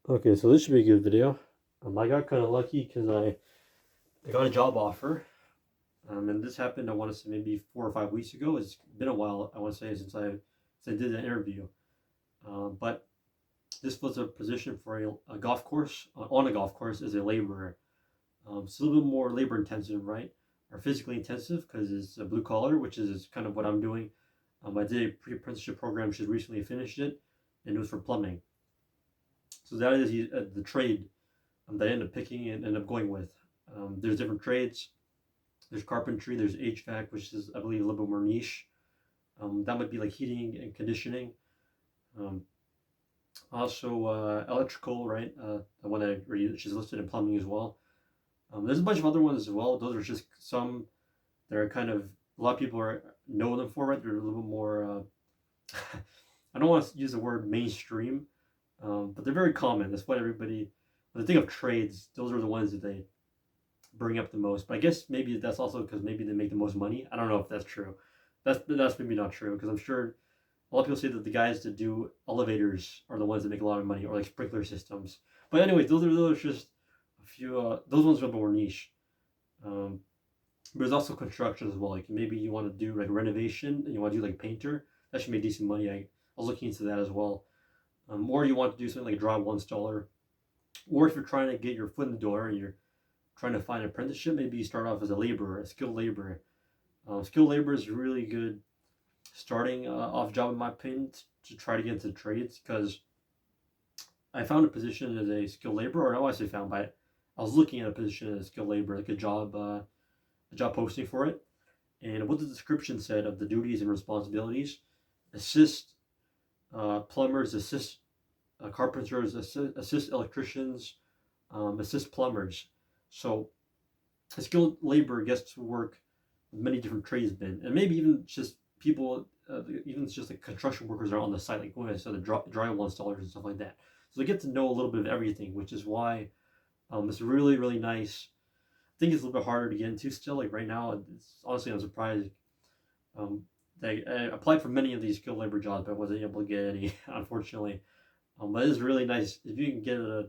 Okay, so this should be a good video. I got kind of lucky because I got a job offer, and this happened. I want to say maybe 4 or 5 weeks ago. It's been a while. I want to say since I did the interview. But this was a position for a golf course on a golf course as a laborer. It's a little bit more labor intensive, right, or physically intensive because it's a blue collar, which is kind of what I'm doing. I did a pre-apprenticeship program. Just recently finished it, and it was for plumbing. So that is the trade that I end up picking and end up going with. There's different trades. There's carpentry. There's HVAC, which is I believe a little bit more niche. That might be like heating and conditioning. Um, Also electrical, right? The one which is listed in plumbing as well. There's a bunch of other ones as well. Those are just some that are kind of a lot of people know them for, right? They're a little bit more. I don't want to use the word mainstream, but they're very common. That's what everybody. When they think of trades, those are the ones that they bring up the most. But I guess maybe that's also because maybe they make the most money. I don't know if that's true. That's maybe not true because I'm sure a lot of people say that the guys that do elevators are the ones that make a lot of money or like sprinkler systems. But anyways, those are just a few. Those ones are a bit more niche. Um, but there's also construction as well. Like maybe you want to do like renovation and you want to do like painter. That should make decent money. I was looking into that as well. Or you want to do something like a drywall installer. Or if you're trying to get your foot in the door and you're trying to find an apprenticeship, maybe you start off as a laborer, a skilled laborer. Skilled labor is really good starting off job in my opinion to try to get into trades because I found a position as a skilled laborer, or I was found by it. I was looking at a position as a skilled laborer, like a job posting for it, and what the description said of the duties and responsibilities: assist plumbers, assist carpenters, assist electricians, assist plumbers. So a skilled labor gets to work with many different tradesmen, and maybe even just people, even just like construction workers are on the site, like when I said the drywall installers and stuff like that. So they get to know a little bit of everything, which is why it's really nice. I think it's a little bit harder to get into still. Like right now, it's honestly I'm surprised. Um, I applied for many of these skilled labor jobs, but I wasn't able to get any, unfortunately. But it is really nice if you can get a,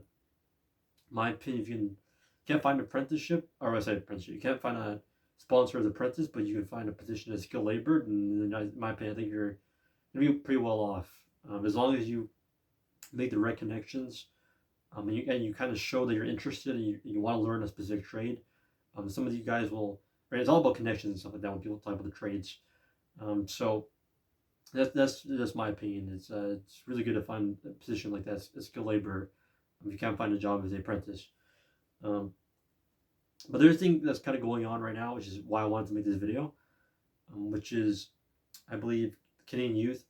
my opinion, if you can't find an apprenticeship, or I say apprenticeship, you can't find a sponsor as apprentice, but you can find a position as skilled labor, and in my opinion, I think you're gonna be pretty well off as long as you make the right connections, and you kind of show that you're interested and you want to learn a specific trade. Some of you guys will, right? It's all about connections and stuff like that when people talk about the trades. So that's my opinion. It's really good to find a position like that, a skilled labor. If you can't find a job as an apprentice. Um, but there's a thing that's kind of going on right now, which is why I wanted to make this video, which is, I believe, Canadian youth,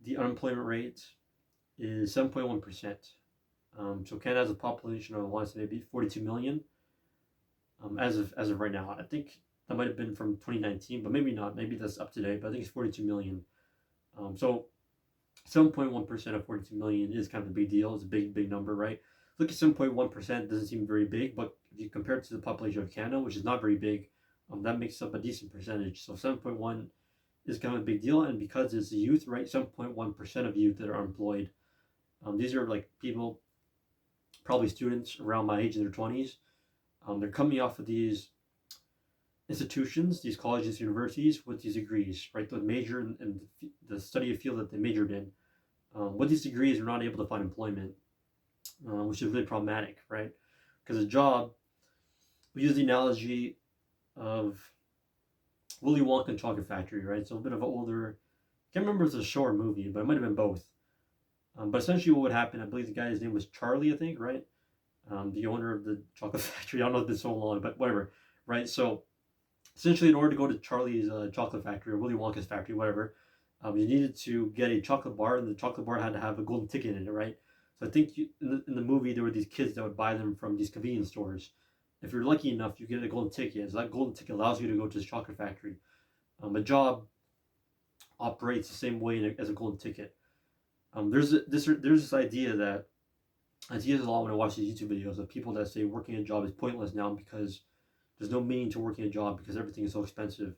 the unemployment rate is 7.1%. So Canada has a population of, I want to say, maybe 42 million as of right now. I think that might have been from 2019, but maybe not. Maybe that's up to date, but I think it's 42 million. So 7.1% of 42 million is kind of a big deal. It's a big number, right? Look at 7.1% doesn't seem very big, but if you compare it to the population of Canada, which is not very big, that makes up a decent percentage. So 7.1 is kind of a big deal, and because it's the youth, right? 7.1% of youth that are unemployed. These are like people, probably students around my age in their 20s. They're coming off of these institutions, these colleges, universities with these degrees, right? The major and the study of field that they majored in. With these degrees, they're not able to find employment, which is really problematic, right? Because a job, we use the analogy of Willy Wonka and Chocolate Factory, right? It's a bit of an older, I can't remember if it's a show or movie, but it might have been both. But essentially, what would happen, I believe the guy's name was Charlie, I think, right? The owner of the chocolate factory. I don't know if it's been so long, but whatever, right? So essentially, in order to go to Charlie's chocolate factory or Willy Wonka's factory, whatever, you needed to get a chocolate bar, and the chocolate bar had to have a golden ticket in it, right? So I think in the movie there were these kids that would buy them from these convenience stores. If you're lucky enough, you get a golden ticket. So that golden ticket allows you to go to this chocolate factory. A job operates the same way as a golden ticket. There's this idea that I see this a lot when I watch these YouTube videos of people that say working a job is pointless now because there's no meaning to working a job because everything is so expensive.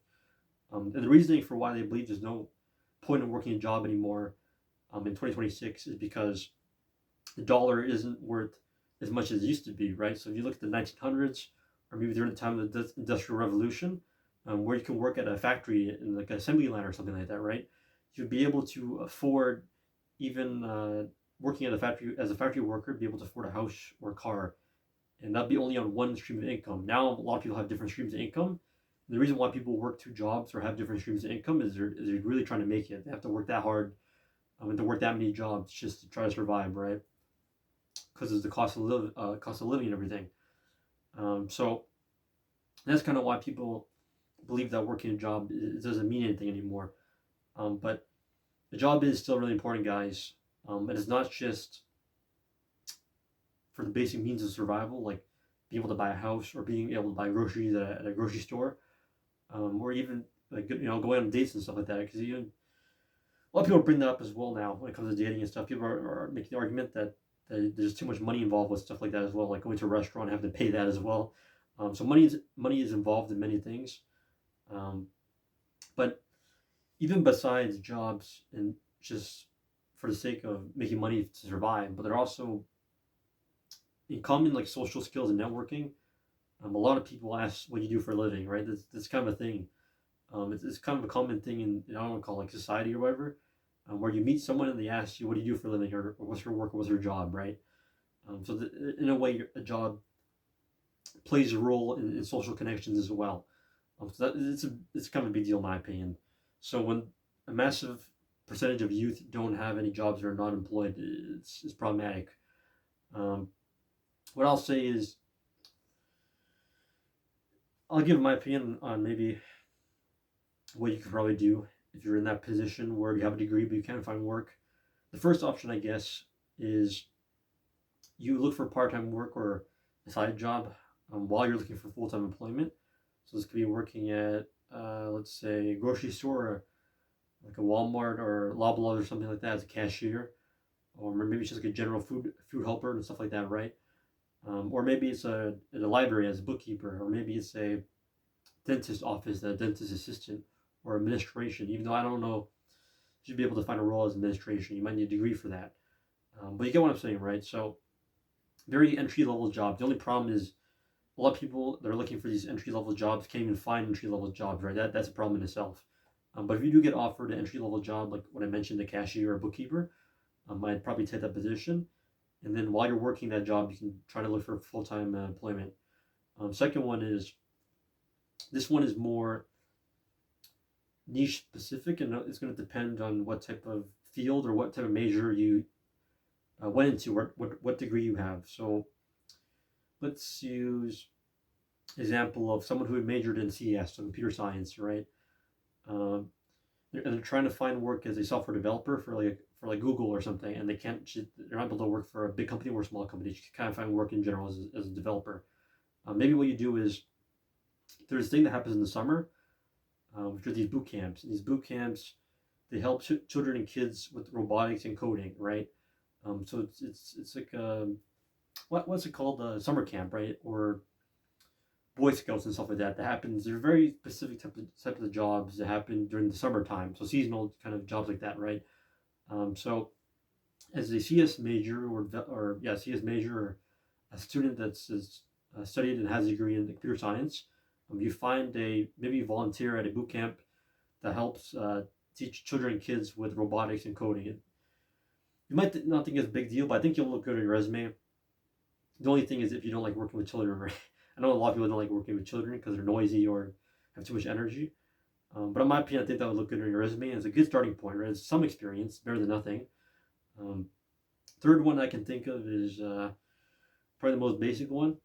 And the reasoning for why they believe there's no point in working a job anymore in 2026 is because the dollar isn't worth as much as it used to be, right? So if you look at the 1900s, or maybe during the time of the Industrial Revolution, where you can work at a factory in like an assembly line or something like that, right? You'd be able to afford even working at a factory as a factory worker, be able to afford a house or a car, and that'd be only on one stream of income. Now a lot of people have different streams of income. The reason why people work two jobs or have different streams of income is they're really trying to make it. They have to work that hard, and to work that many jobs just to try to survive, right? Because of the cost of living and everything. So that's kind of why people believe that working a job it doesn't mean anything anymore. But the job is still really important, guys. And it's not just for the basic means of survival, like being able to buy a house or being able to buy groceries at a grocery store, or even like going on dates and stuff like that. Because a lot of people bring that up as well now when it comes to dating and stuff. People are making the argument that there's too much money involved with stuff like that as well, like going to a restaurant and having to pay that as well. So money is involved in many things, but even besides jobs and just for the sake of making money to survive, but they're also in common like social skills and networking. A lot of people ask what you do for a living, right? That's kind of a thing. It's kind of a common thing I don't want to call it like society or whatever, where you meet someone and they ask you what do you do for a living or what's your work or what's your job, right? In a way, a job plays a role in social connections as well. So it's kind of a big deal in my opinion. So when a massive percentage of youth don't have any jobs or are not employed, it's problematic. Um, what I'll say is I'll give my opinion on maybe what you could probably do if you're in that position where you have a degree but you can't find work. The first option, I guess, is you look for part-time work or a side job while you're looking for full-time employment. So this could be working at, let's say, a grocery store, or like a Walmart or Loblaws or something like that as a cashier, or maybe it's just like a general food helper and stuff like that, right? Or maybe it's at a library as a bookkeeper, or maybe it's a dentist office, a dentist assistant, or administration. Even though I don't know, you should be able to find a role as administration. You might need a degree for that, but you get what I'm saying, right? So very entry level job. The only problem is a lot of people that are looking for these entry level jobs can't even find entry level jobs, right? That's a problem in itself. But if you do get offered an entry level job, like what I mentioned, a cashier or a bookkeeper, I'd probably take that position. And then while you're working that job, you can try to look for full time employment. Second one is this one is more niche specific, and it's going to depend on what type of field or what type of major you went into, or what degree you have. So let's use example of someone who had majored in CS, so computer science, right? Um, and they're trying to find work as a software developer for like Google or something, and they're not able to work for a big company or a small company. You can kind of find work in general as a developer. Maybe what you do is there's a thing that happens in the summer, which are these boot camps. And these boot camps they help children and kids with robotics and coding, right? So it's like what's it called, summer camp, right? Or Boy Scouts and stuff like that. That happens. They're very specific type of jobs that happen during the summertime. So seasonal kind of jobs like that, right? So as a CS major CS major or a student that's studied and has a degree in computer science, you find maybe volunteer at a boot camp that helps teach children and kids with robotics and coding. You might not think it's a big deal, but I think you'll look good on your resume. The only thing is if you don't like working with children, right? I know a lot of people don't like working with children because they're noisy or have too much energy. But in my opinion, I think that would look good on your resume. It's a good starting point, right? It's some experience, better than nothing. Third one I can think of is probably the most basic one,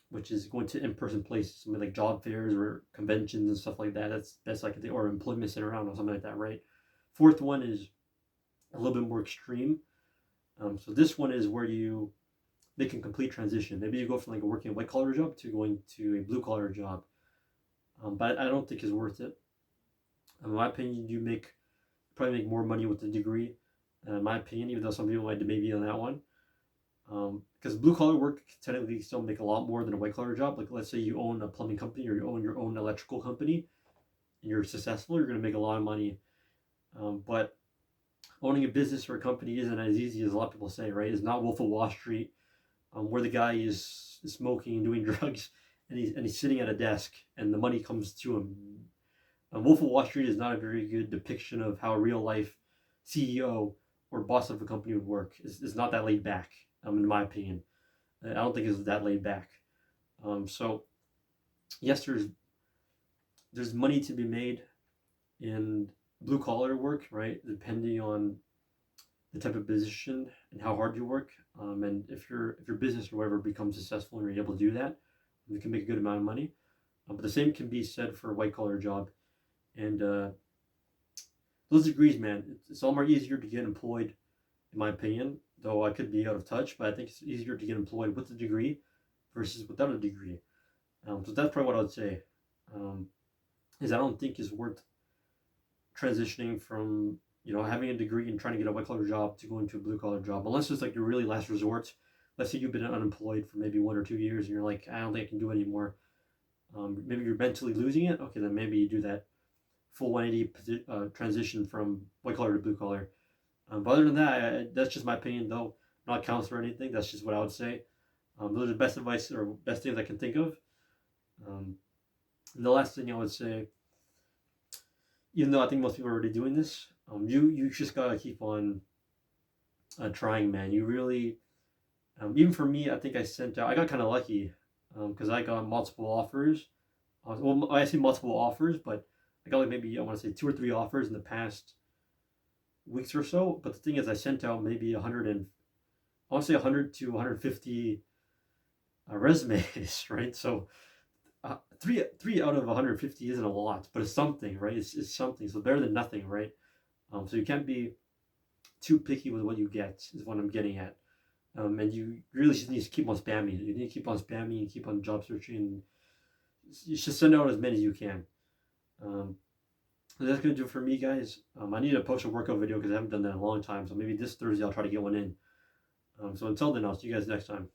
which is going to in-person places, something like job fairs or conventions and stuff like that. That's best I can think, or employment center around or something like that, right? Fourth one is a little bit more extreme. So this one is where you make a complete transition. Maybe you go from like working a white collar job to going to a blue collar job. But I don't think it's worth it. In my opinion, you probably make more money with the degree. In my opinion, even though some people might maybe on that one. Because blue collar work technically still make a lot more than a white collar job. Like let's say you own a plumbing company or you own your own electrical company, and you're successful, you're going to make a lot of money. But owning a business or a company isn't as easy as a lot of people say, right? It's not Wolf of Wall Street, where the guy is smoking and doing drugs, and he's sitting at a desk, and the money comes to him. Wolf of Wall Street is not a very good depiction of how a real life CEO or boss of a company would work. It's not that laid back, in my opinion. I don't think it's that laid back. So yes, there's money to be made in blue collar work, right? Depending on the type of position and how hard you work. And if your business or whatever becomes successful and you're able to do that, you can make a good amount of money. But the same can be said for a white collar job. And those degrees, man, it's all more easier to get employed, in my opinion. Though I could be out of touch, but I think it's easier to get employed with a degree versus without a degree. So that's probably what I would say. Is I don't think it's worth transitioning from having a degree and trying to get a white collar job to going to a blue collar job, unless it's like your really last resort. Let's say you've been unemployed for maybe 1 or 2 years and you're like, I don't think I can do it anymore. Maybe you're mentally losing it. Okay, then maybe you do that full 180 transition from white collar to blue collar. But other than that, that's just my opinion, though. Not counselor or anything. That's just what I would say. Those are the best advice or best things I can think of. And the last thing I would say, even though I think most people are already doing this, you just gotta keep on trying, man. You really, even for me, I think I got kind of lucky because I got multiple offers. Well, I say multiple offers, but I got like maybe I want to say 2 or 3 offers in the past weeks or so. But the thing is, I sent out maybe 100 and I want to say 100 to 150 resumes, right? So three out of 150 isn't a lot, but it's something, right? It's something. So better than nothing, right? So you can't be too picky with what you get, is what I'm getting at. And you really just need to keep on spamming. You need to keep on spamming and keep on job searching. You should send out as many as you can. So that's gonna do it for me, guys. I need to post a workout video because I haven't done that in a long time. So maybe this Thursday I'll try to get one in. So until then, I'll see you guys next time.